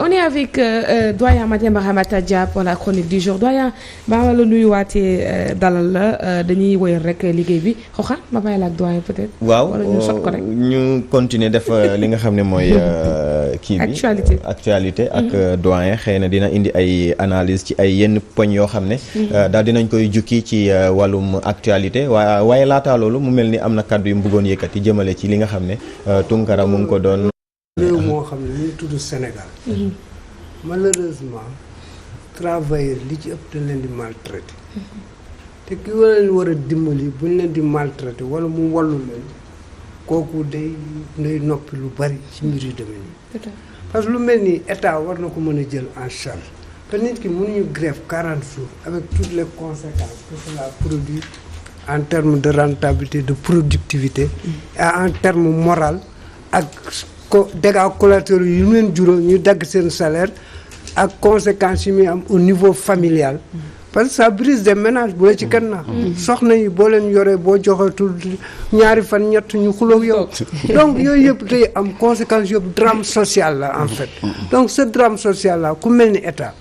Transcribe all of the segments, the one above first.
On est avec doyen Mademba Ramata Dia pour la chronique du jour doyen maa la nuyuwaatee dalal la dañuy woyal rek liggéey bi xoxa ma bàyyi la ak doyen peut-être. waaw wala ñu sot ko rek. ñu continuer def li nga xam ne mooy kii bi actualité ak doyen xëy na dina indi ay analyse ci ay yenn poñ yoo xam ne daal dinañ koy jukki ci wàllum actualité waaye laataa loolu mu mel ni am na kàddu yu mu bëggoon yëkkati jëmale ci li nga xam ne Tunkara mu ngi ko doon. réew moo xam ne ñu tudd Sénégal malheureusement travailleurs li ci ëpp dañ leen di maltraité te ki leen war a dimbali bu ñu leen di maltraité wala mu wallu leen kooku day noppi lu bari ci mbir yu demee nii parce que lu mel ni état war na ko mën a jël en charge te nit ki mënuñu grève 40 jours avec toutes les conséquences que cela produit en termes de rentabilité de productivité et en termes moral ak dégâts collatéraux yu leen juróom ñu dagg seen salaire ak conséquences yi muy am au niveau familial parce que ça brise des ménages bu la ci kenn na soxna yi boo leen yoree boo joxetul ñaari fan ñett ñu xuloog yow donc yooyu yëpp day am conséquences yëpp drame social la en fait donc ce drame social là ku mel ni état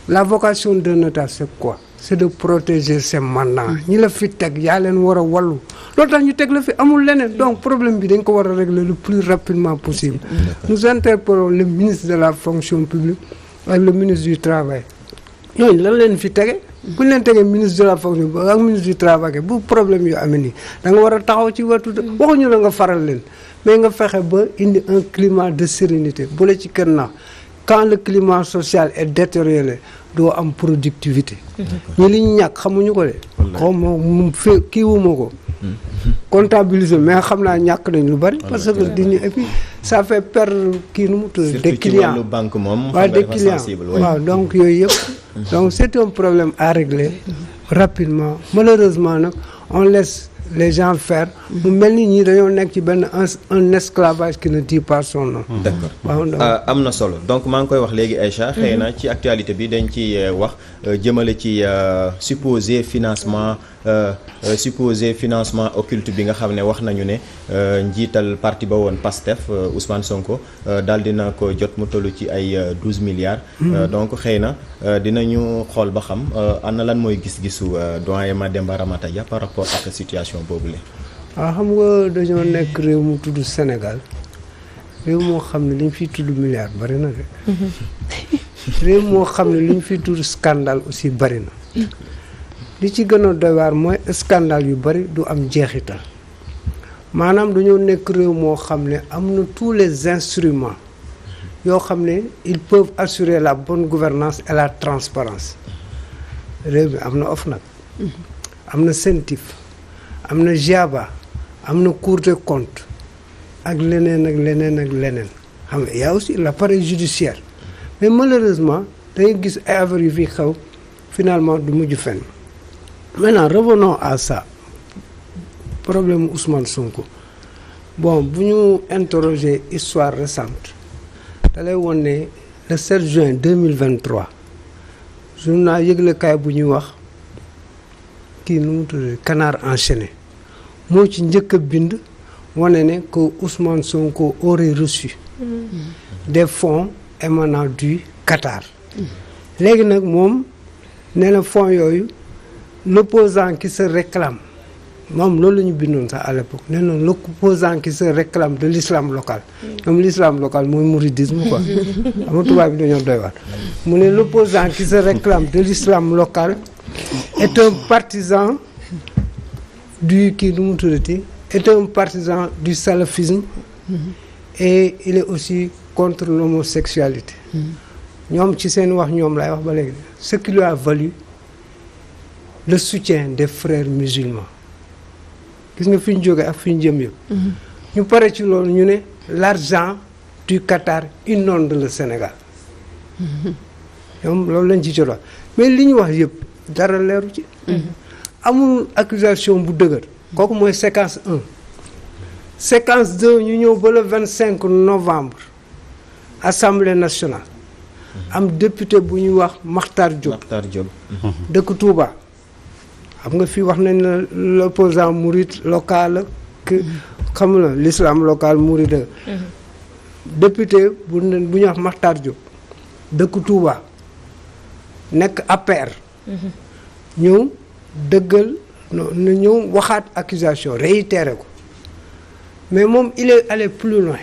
la vocation d'un état c'est quoi c'est de protéger ses mandants ñi la fi teg yaa leen war a wallu loolu tax ñu teg la fi amul leneen donc problème bi dañ ko war a régler le plus rapidement possible nous interpellons le ministre de la fonction publique ak le ministre du travail ñooñu lan leen fi tege bu ñu leen tegee ministre de la fonction publique ak ministre du travail bu problème yu amee nii da nga war a taxaw ci wetu waxuñu la nga faral leen mais nga fexe ba indi un climat de sérénité bu la ci kenn na quand le climat social est détérioré doo am productivité ñi li ñu ñàkk xamuñu ko de xaw ma mu kii wuma ko comptabiliser mais xam naa ñàkk nañ lu bari parce que diñu et puis ça fait perdre kii nu mu tudd des clients banque moom waaw des clients waaw donc yooyu yëpp donc c'est un problème à régler rapidement malheureusement nag on laisse les gens faire mu mel ni ñii dañoo nekk ci benn un esclavage qui ne dit pas son nom. d'accord am na solo donc maa ngi koy wax léegi Aïcha xëy na ci actualité bi dañ ci wax jëmale ci supposé financement occulte bi nga xam ne wax nañu ne njiital parti ba woon PASTEF Ousmane Sonko daal dina ko jot mu tollu ci ay 12 milliards. donc xëy na dinañu xool ba xam ana lan mooy gis-gisu doyen Mademba Ramata Dia par rapport ak situation boobu la. waaw xam nga dañoo nekk réew mu tudd Sénégal réew moo xam ne li ñu fiy tudd milliards bari na de. réew moo xam ne li ñu fiy tudd scandale aussi bari na. li ci gën a doy waar mooy scandale yu bari du am jeexital maanaam dañoo nekk réew moo xam ne am na tous les instruments yoo xam ne ils peuvent assurer la bonne gouvernance et la transparence réew mi am na OFNAC am na CENTIF am na GIABA am na Cour des comptes ak leneen ak leneen ak leneen xam nga y a aussi l'appareil judiciaire mais malheureusement dangay gis ay affaires yu fi xew finalement du mujj fenn. Maintenant revenons à ça problème Ousmane Sonko bon bu ñu interroger histoire récente da lay won ne le 7 juin 2023 journal yëglekaay bu ñuy wax kii nu mu tudd Canard enchaîné moo ci njëkk a bind wane ne que Ousmane Sonko aurait reçu des fonds émanant du Qatar léegi nag moom nee na fonds yooyu l'opposant qui se réclame moom loolu la ñu bindoon sax à l'époque nee na l'opposant qui se réclame de l'islam local moom l'islam local mooy mouridisme quoi ama tubaab bi dañoo doy waar mu ne l'opposant qui se réclame de l'islam local est un partisan du kii nu mu tuddati est un partisan du salafisme et il est aussi contre l'homosexualité ñoom ci seen wax ñoom lay wax ba léegi ce qui lui a valu le soutien des frères musulmans gis nga fi ñu jógee ak fi ñu jëm yëpp ñu pare ci loolu ñu ne l'argent du Qatar inonde le Sénégal ñoom loolu lañ ci jot wax mais li ñu wax yëpp dara leeru ci amul accusation bu dëgër kooku mooy séquence 1 séquence 2 ñu ñëw ba le 25 novembre Assemblée nationale am député bu ñuy wax Makhtar Diop dëkk Touba xam nga fii wax nañ la l'opposant mouride local xam na l'islam local mouride député bu ñuy wax Makhtar Diop dëkk Touba nekk APR. ñëw dëggal na ñëw waxaat accusation réitéré ko mais moom il est allé plus loin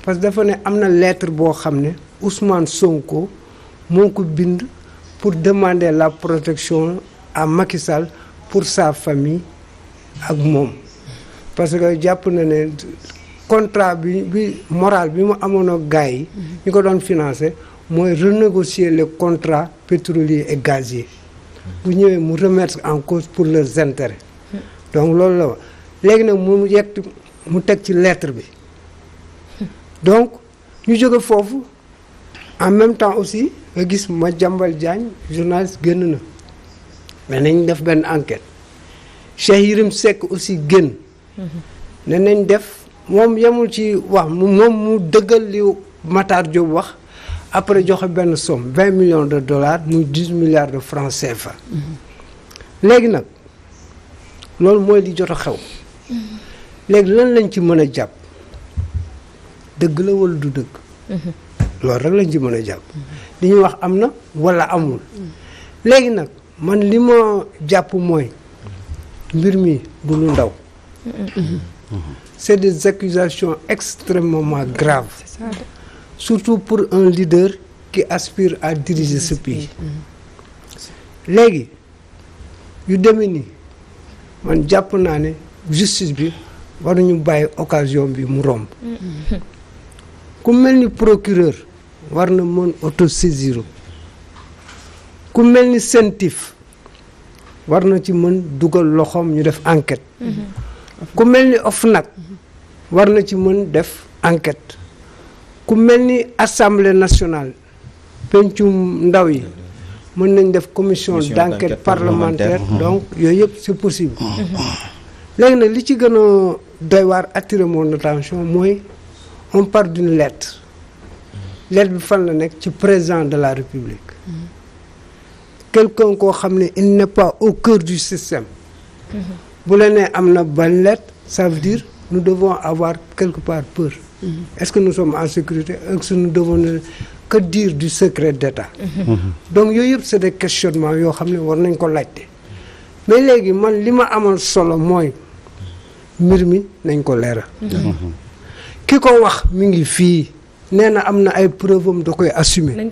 parce que dafa ne am na lettre boo xam ne Ousmane Sonko moo ko bind pour demander la protection à Macky Sall pour sa famille ak moom parce que jàpp na ne contrat bi moral bi mu amoon ak gars yi ñu ko doon financé mooy renégocier les contrats pétroliers et gaziers bu ñëwee mu remettre en cause pour leurs intérêts donc loolu la wax léegi nag mu teg ci lettre bi donc ñu jóge foofu en même temps aussi nga gis Madiambal Diagne journaliste génn na mais nañ def benn enquête Cheikh Yérim Seck aussi génn ne nañ def moom yemul ci wax moom mu dëggal li Matar Diop wax après joxe benn somme 20 millions de dollars muy 10 milliards de francs CFA. léegi nag loolu mooy li jot a xew léegi lan lañ ci mën a jàpp dëgg la wala du dëgg loolu rek lañ ci mën a jàpp li ñuy wax am na wala amul léegi nag man li ma jàpp mooy mbir mi du lu ndaw c'est des accusations extrêmement graves surtout pour un leader qui aspire à diriger ce pays léegi yu demee nii man jàpp naa ne justice bi war nañu bàyyi occasion bi mu romb ku mel ni procureur war na mën autosaisir ku mel ni CENTIF war na ci mën dugal loxoom ñu def enquête ku mel ni OFNAC war na ci mën def enquête ku mel ni assemblée nationale pencum ndaw yi mën nañ def commission d'enquête parlementaire donc yooyu yëpp c'est possible léegi nag li ci gën a doy waar attirer mon attention mooy on parle d'une lettre bi fan la nekk ci président de la République quelqu'un koo xam ne il n'est pas au cœur du système bu la nee am na ban lettre ça veut dire nous devons avoir quelque part peur est-ce que nous sommes en sécurité est-ce que nous devons que dire du secret d'État donc yooyu yëpp c'est des questionnements yoo xam ne war nañ ko laajte mais léegi man li ma amal solo mooy mbir mi nañ ko leeral ki ko wax mi ngi fii nee na am na ay preuves am da koy assumer nañ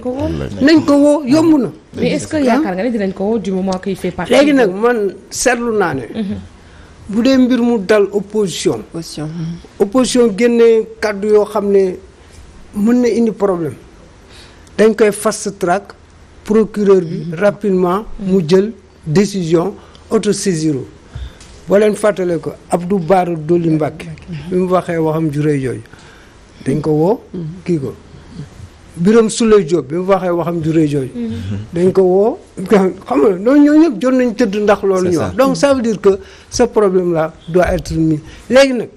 ko woo yomb na mais est-ce que yaakaar nga ne dinañ ko woo du moment qu'il fait partie léegi nag man seetlu naa ne bu dee mbir mu dal opposition génne kàddu yoo xam ne mën na indi problème dañ koy fast track procureur bi rapidement mu jël décision autosaisir boo leen fàttale ko Abdou Bara Dolly Mbacké bi mu waxee waxam ju rëy jooju dañ ko woo kii ko Birame Souleye Diop bi mu waxee waxam ju rëy jooju dañ ko woo xam nga loolu ñoo ñëpp jot nañ tëdd ndax loolu ñu wax donc ça veut dire que ce problème là doit être mis léegi nag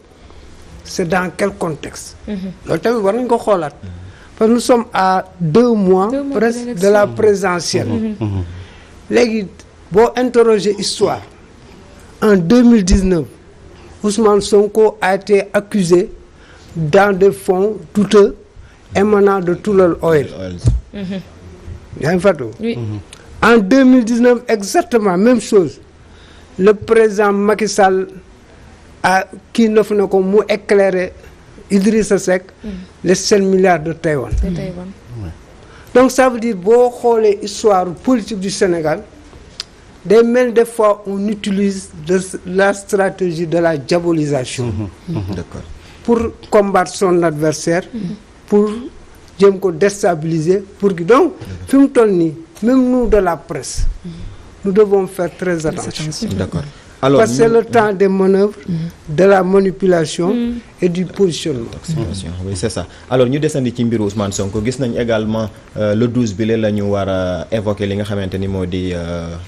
c'est dans quel contexte loolu tamit war nañ ko xoolaat parce que nous sommes à 2 mois presque de la présidentielle léegi boo interroger histoire en 2019 Ousmane Sonko a été accusé dans des fonds douteux émanant de Tullow Oil yaa ngi fàttu en 2019 exactement même chose le président Macky Sall a kii nof na ko mu éclairer Idrissa Seck les 7 milliards de Taïwan donc ça veut dire boo xoolee histoire politique du Sénégal day mel des fois on utilise la stratégie de la diabolisation d'accord pour combattre son adversaire pour jëm ko déstabiliser pour que donc fi mu toll nii même nous de la presse nous devons faire très attention d'accord alors parce que c'est le temps des manœuvres de la manipulation et du positionnement oui c'est ça alors ñu desandi ci mbiru Ousmane Sonko gis nañ également le 12 bi la ñu war a évoquer li nga xamante ni moo di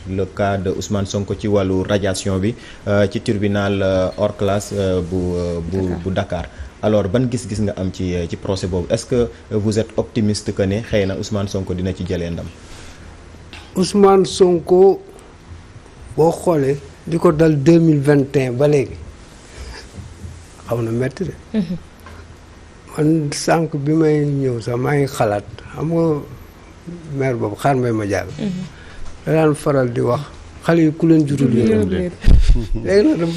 le cas de Ousmane Sonko ci wàllu radiation bi ci tribunal hors classe bu Dakar alors ban gis-gis nga am ci procès boobu est-ce que vous êtes optimiste que ne xëy na Ousmane Sonko dina ci jëlee ndam Ousmane Sonko boo xoolee di ko dal 2021 ba léegi xaw na métti de man sànq bi may ñëw sax maa ngi xalaat xam nga maire boobu xaar mbay ma jaaga da daan faral di wax xale yi ku leen jurul yërëm leen léegi nag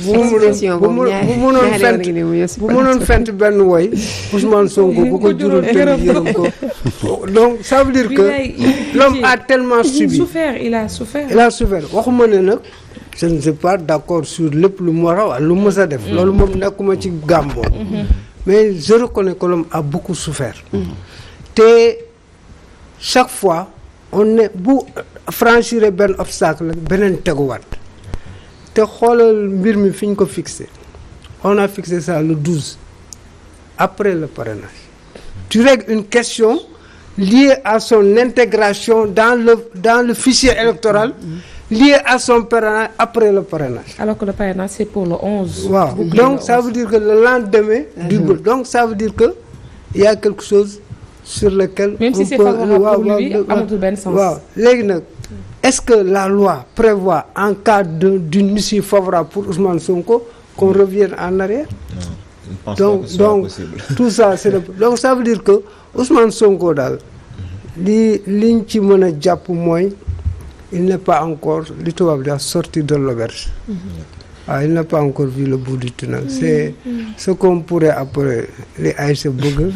bu mënoon fent benn woy Ousmane Sonko bu ko jurul te yërëm ko donc ça veut dire que l'homme a tellement subi il a souffert waxuma ne nag je ne suis pas d'accord sur lépp lu mu war a wax lu mës a def loolu moom nekkuma ci gàmm boobu mais je reconnais que l'homme a beaucoup souffert te chaque fois on est bu franchir benn obstacle la beneen teguwaat te xoolal mbir mi fi ñu ko fixé on a fixé ça le 12 après le parrainage tu règles une question liée à son intégration dans le fichier électoral lié à son parrainage après le parrainage. Alors que le parrainage c'est pour le 11. waaw donc ça veut dire que le lendemain du donc ça veut dire que il y a quelque chose sur lequel même si c'est favorable pour lui amatul benn sens. waaw léegi nag est-ce que la loi prévoit en cas d'une issue favorable pour Ousmane Sonko qu'on revienne en arrière? Non, je ne pense pas que ce soit possible. Tout ça c'est donc ça veut dire que Ousmane Sonko daal liñ ci mën a jàpp mooy il n'est pas encore li tubaab di sorti de l'auberge. Il n'a pas encore vu le bout du tunnel. C'est ce qu'on pourrait appeler les Aïcha bëgg.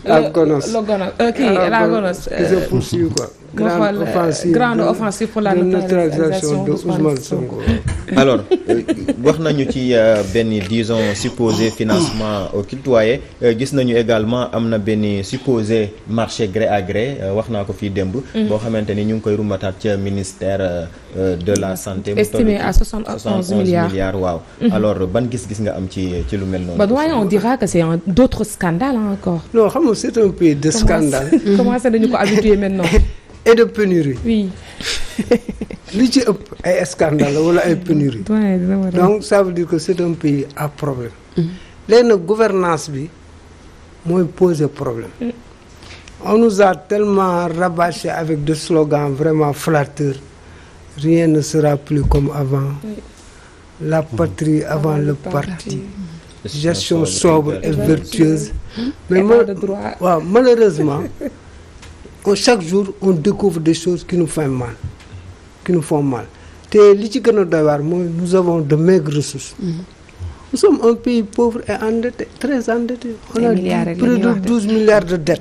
la gonos. La gonos. Qui se poursuit quoi. Grande offensive pour la neutralisation de Ousmane Sonko. Alors wax nañu ci benn disons supposé financement octroyé gis nañu également am na benn supposé marché gré à gré wax naa ko fii démb. boo xamante ni ñu ngi koy rumataat ca ministère de la santé. estimé à 71 milliards waaw. Alors ban gis-gis nga am ci lu mel noonu. Doyen on dira que c'est d'autres scandales encore. Non xam nga c'est un pays de scandale. Commencé nañu ko habitué maintenant. Et de pénurie. Oui. li ci ëpp ay scandale wala ay pénurie. Donc ça veut dire que c'est un pays à problème. léegi nag gouvernance bi mooy poser problème. On nous a tellement rabâché avec des slogans vraiment flatteurs. Rien ne sera plus comme avant. La patrie avant le parti. Gestion sobre et vertueuse. Mais waaw malheureusement chaque jour on découvre des choses qui nous font mal te li ci gën a doy waar mooy nous avons de maigres ressources. Nous sommes un pays pauvre et endetté très endetté. On a plus de 12 milliards de dettes.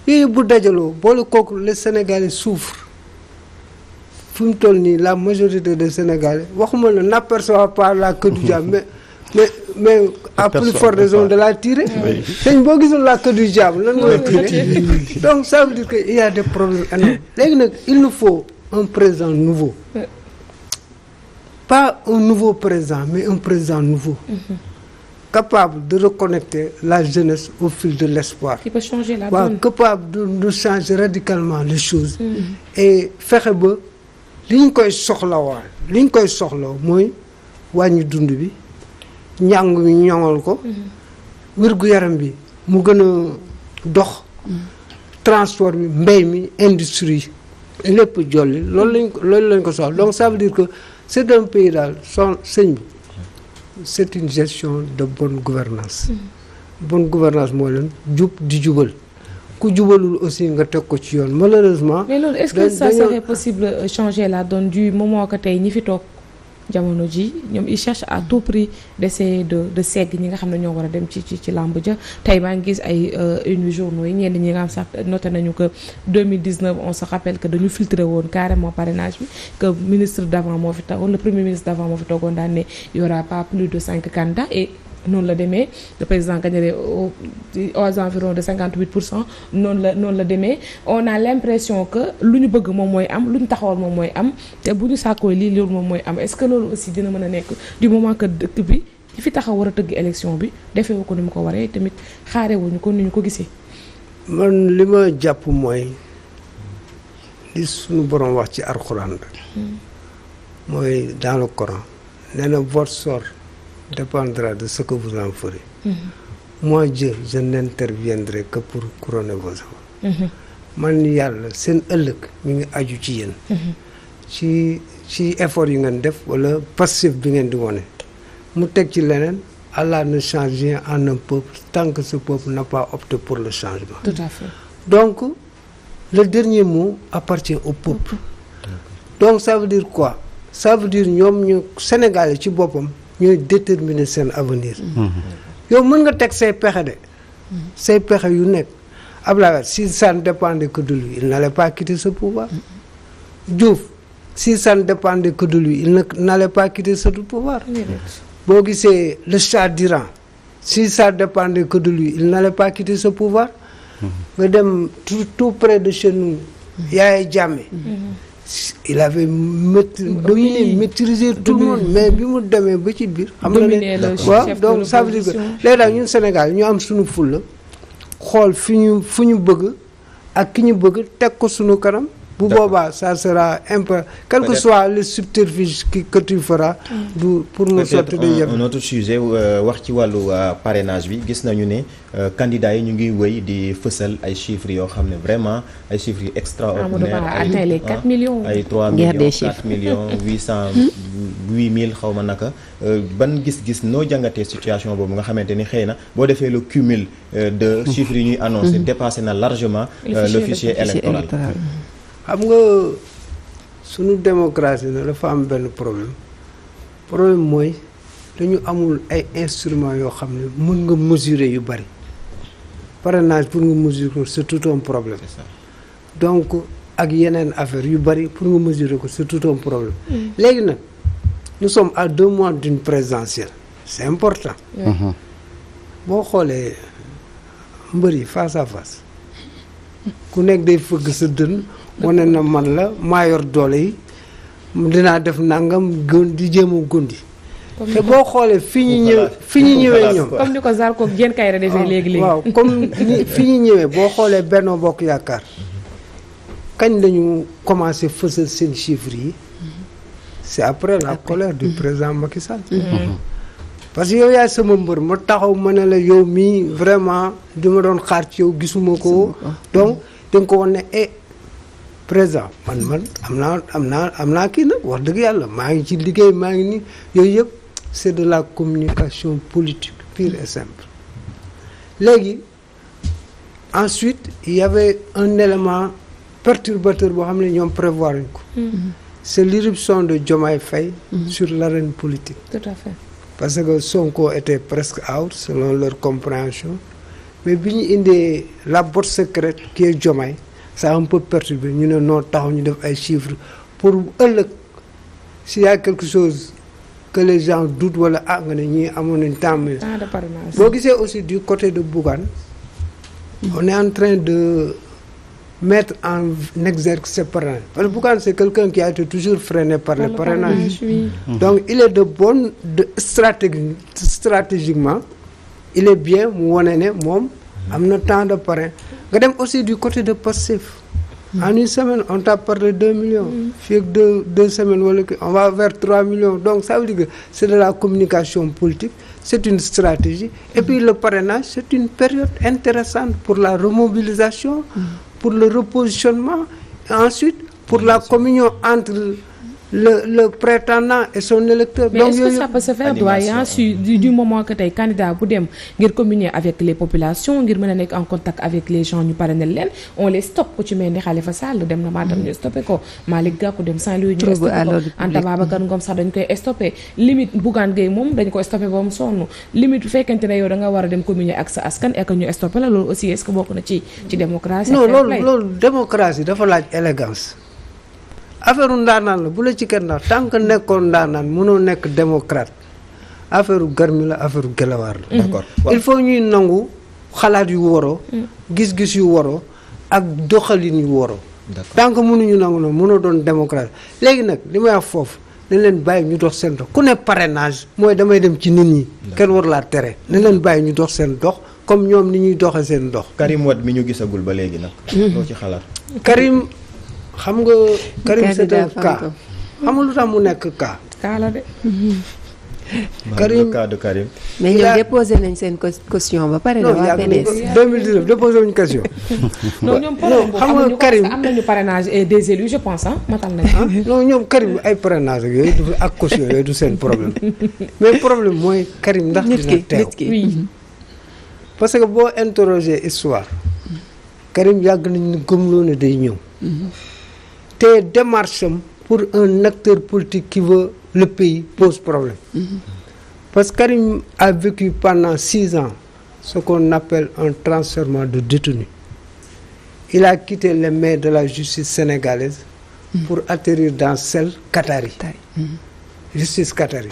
yooyu bu dajaloo boole kooku les Sénégalais souffrent. Fi mu toll nii la majorité des Sénégalais waxuma ne n'aperçoit pas la queue du diable mais à plus forte raison de la tirer. sëñ boo gisul la queue du diable lan mooy tirer. Donc ça veut dire que il y a des problèmes énormes. Léegi nag il nous faut un président nouveau. Pas un nouveau président mais un président nouveau. Capable de reconnecter la jeunesse au fil de l'espoir. Qui peut changer la donne. Capable de changer radicalement les choses. Et fexe ba li ñu koy soxla mooy wàññi dund bi. njàng mi ñoŋal ko. wér-gu-yaram bi mu gën a dox. transport bi mbéy mi industrie lépp jolli loolu lañ ko soxla donc ça veut dire que c'est un pays daal sëñ bi c'est une gestion de bonne gouvernance bonne gouvernance mooy leen jub di jubal ku jubalul aussi nga teg ko ci yoon malheureusement. mais loolu est-ce que ça serait possible changer la donne du moment que tey ñi fi toog jamono ji ñoom ils cherchent à tout prix d'essayer de segg ñi nga xam ne ñoo war a dem ci làmb ja tey maa ngi gis ay une journaux yi ñenn ñi nga xam sax noté nañu que 2019 on se rappelle que dañu filtré woon carrément parrainage bi que ministre d'avant moo fi toogoon le premier ministre d'avant moo fi toogoon daan ne y aura pas plus de 5 candidats et noonu la demee le président gagnerait aux environs de 58% noonu la demee on a l'impression que lu ñu bëgg moom mooy am lu ñu taxawal moom mooy am te bu ñu sàkkoo lii loolu moom mooy am est-ce que loolu aussi dina mën a nekk du moment que dëkk bi ci fi taxaw war a tëgg élection bi defewu ko ni mu ko waree tamit xaarewuñu ko ni ñu ko gisee. man li ma jàpp mooy li suñu borom wax ci alxuraan mooy dans le Coran nee na votre sort dépendra de ce que vous en ferez. Moi Dieu je n'interviendrai que pour couronner vos efforts. man yàlla seen ëllëg mi ngi aju ci yéen. ci effort yi ngeen def wala passif bi ngeen di wone mu teg ci leneen Allah ne change rien en un peuple tant que ce peuple n'a pas opté pour le changement. Tout à fait. Donc le dernier mot appartient au peuple. Donc ça veut dire quoi? Ça veut dire ñoom ñu Sénégalais ci boppam ñooy déterminer seen avenir. yow mën nga teg say pexe de. say pexe yu nekk Abdoulaye Wade si ça ne dépendait que de lui il n'allait pas quitter ce pouvoir. Diouf si ça ne dépendait que de lui il n'allait pas quitter ce pouvoir. boo gisee le Shah d'Iran si ça dépendait que de lui il n'allait pas quitter ce pouvoir. nga dem tout près de chez nous Yaya Jammeh. il avait dominé maîtrisé tout le monde mais bi mu demee ba ci biir. xam nga ne waaw donc ça veut dire que léegi daal ñun Sénégal ñu am suñu fulla xool fu ñu bëgg ak ki ñu bëgg teg ko suñu kanam. bu boobaa ça sera quel que soit le subterfuge que tu feras. pour nous sortir de yëpp. un autre sujet wax ci wàllu parrainage bi gis nañu ne candidats yi ñu ngi wëy di fësal ay chiffres yoo xam ne vraiment ay chiffres yu extraordinaires. ay 4 millions. ay 3 millions 4 millions 8000 xaw ma naka. ban gis-gis noo jàngatee situation boobu nga xamante ni xëy na boo defee le cumul de chiffres yi ñuy annoncé dépassé na largement le fichier électoral. xam nga sunu démocratie na dafa am benn problème mooy dañu amul ay instruments yoo xam ne mën nga mesurer yu bari parrainage pour nga mesurer ko c'est tout un problème. donc ak yeneen affaire yu bari pour nga mesurer ko c'est tout un problème. léegi nag nous sommes à 2 mois d'une présidentielle c'est important. boo xoolee mbër yi face à face ku nekk day fëgg sa dënn. wane na man la maa yor doole yi dinaa def nangam di jéem a gondi te boo xoolee fi ñu ñëwee ñoom. comme ni ko Zarko ak Diène Kaïré defee léegi. waaw comme fi ñu ñëwee boo xoolee Benno Bokk Yaakaar kañ lañu commencé fësal seen chiffres yi c'est après la colère du président Macky Sall. parce que yow yaay sama mbër ma taxaw ma ne la yow mii vraiment di ma doon xaar ci yow gisuma ko donc da nga ko wan ne président man am naa kii nag wax dëgg yàlla maa ngi ci liggéey maa ngi nii yooyu yëpp c'est de la communication politique pure et simple. léegi ensuite il y avait un élément perturbateur boo xam ne ñoom prévoir nañ ko. c'est l'irruption de Diomaye Faye sur l'arène politique. Tout à fait. parce que Sonko était presque out selon leur compréhension mais bi ñu indee la botte secrète qui est Diomaye. ça a un peu perturbé ñu ne noo taxaw ñu def ay chiffres pour ëllëg s'il y a quelque chose que les gens doutent wala nga ne ñii amoon nañ temps de parrainage. boo gisee aussi du côté de Bougane on est en train de mettre en exergue ces parrainages parce que Bougane c'est quelqu'un qui a été toujours freiné par les parrainages. Donc il est stratégiquement il est bien mu wane ne moom am na temps de parrain. nga dem aussi du côté de Pastef en une semaine on t'a parlé 2 millions fii ak deux semaines wala on va vers 3 millions donc ça veut dire que c'est de la communication politique c'est une stratégie et puis le parrainage c'est une période intéressante pour la remobilisation pour le repositionnement et ensuite pour la communion entre le prétendant et son électeur. Mais donc est-ce que ça peut se faire doyen du moment que tey candidat bu dem ngir communier avec les populations ngir mën a nekk en contact avec les gens ñu parrainer leen on les stoppe ku ci mel ni Khalifa Sall dem na Matam ñu stoppé ko Malick Gakou dem Saint-Louis ñu stoppé ko Anta Babacar Ngom sax dañ koy stoppé limite Bougane Gueye moom dañ ko stoppé ba mu sonn limite fekkente ne yow da nga war a dem communier ak sa askan et que ñu stoppé la loolu aussi est-ce que bokk na ci démocratie. non loolu démocratie dafa laaj élégance affaire ndaanaan la bu la ci kenn ndax tant que nekkoon ndaanaan mënoo nekk démocrate affaire garmi la affaire gelawaar la. d'accord il faut ñuy nangu xalaat yu waroo. gis-gis yu waroo ak doxalin yu waroo. tant que mënuñu nangu noonu mënoo doon démocrate léegi nag li may wax foofu ne leen bàyyi ñu dox seen dox ku ne parrainage mooy damay dem ci nit ñi. kenn war laa tere ne leen bàyyi ñu dox seen dox comme ñoom ni ñuy doxee seen dox. Karim Wade mi ñu gisagul ba léegi nag. loo ci xalaat. Karim xam nga Karim c'est un cas xam nga lu tax mu nekk cas. cas la de. Karim le cas de Karim. mais ñoom déposé nañ seen caution ba pare. non yaa ngi 2019 déposé wuñ caution. non ñoom xam nga Karim am nañu parrainage et des élus je pense matal nañu. non ñoom Karim ay parrainage ak yooyu ak caution yooyu du seen problème mais problème mooy Karim ndax dina teew. oui. parce que boo interroger histoire Karim yàgg nañu gëmloo ne day ñëw. te démarche am pour un acteur politique qui veut le pays pose problème. Parce que Karim a vécu pendant 6 ans ce qu'on appelle un transfèrement de détenus. Il a quitté les mains de la justice sénégalaise pour atterrir dans celle qatari. Justice qatari.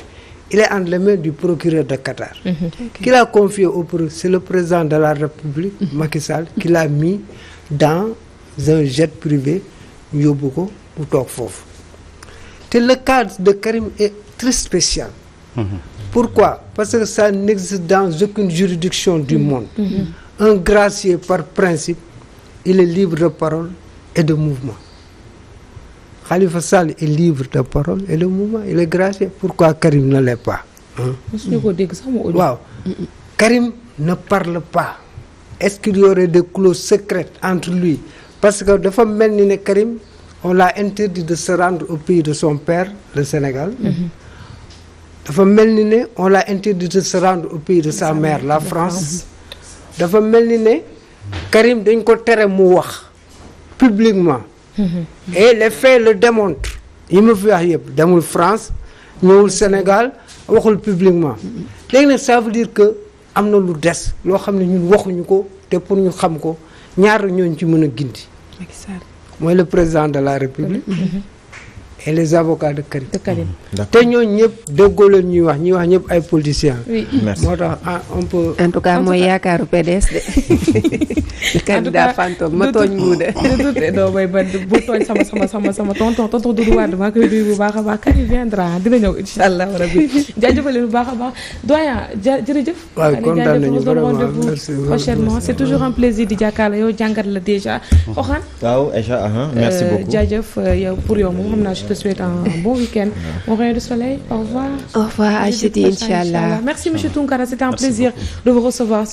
Il est entre les mains du procureur de Qatar. Qui l'a confié c'est le président de la République, Macky Sall, qui l'a mis dans un jet privé yóbbu ko mu toog foofu. te le cas de Karim est très spécial. Pourquoi? Parce que ça n'existe dans aucune juridiction du monde. Un gracié par principe, il est libre de parole et de mouvement. Khalifa Sall est libre de parole et de mouvement, il est gracié. Pourquoi Karim ne l'est pas? Waaw. Karim ne parle pas. Est-ce qu'il y aurait des clauses secrètes entre lui? Parce que dafa mel ni ne Karim, on l'a interdit de se rendre au pays de son père, le Sénégal. Dafa mel ni ne on l'a interdit de se rendre au pays de sa mère, la France. Dafa mel ni ne Karim dañ ko tere mu wax publiquement. Et les faits le démontrent. yi ma fi wax yëpp demul France ñëwul Sénégal waxul publiquement. léegi nag ça veut dire que am na lu des loo xam ne ñun waxuñu ko te pour ñu xam ko ñaar ñooñu ci mën a gindi. mooy le président de la République. et les avocats de Karim. te ñooñu ñëpp déggoo leen ñuy wax ñëpp ay politiciens. merci moo tax on peut. en tout cas mooy yaakaaru PDS de. candidat fantôme ma tooñ nguude. doo bay ba bu tooñ sama tonton Doudou Wade maa koy nuyu bu baax a baax Karim viendra dina ñëw incha allah rabbi jaajëfal leen bu baax a baax doyen jërëjëf. waaw kontaan nañu vraiment merci prochainement c'est toujours un plaisir di jàkkaarloo yow jàngat la déjà. Oxane. waaw Aïcha merci beaucoup jaajëf yow pour yow moom xam naa je te souhaite un bon week-end. Au rayon du soleil, au revoir. Au revoir, Aïchati, Inch'Allah. Merci, monsieur Tounkara, c'était un plaisir de vous recevoir.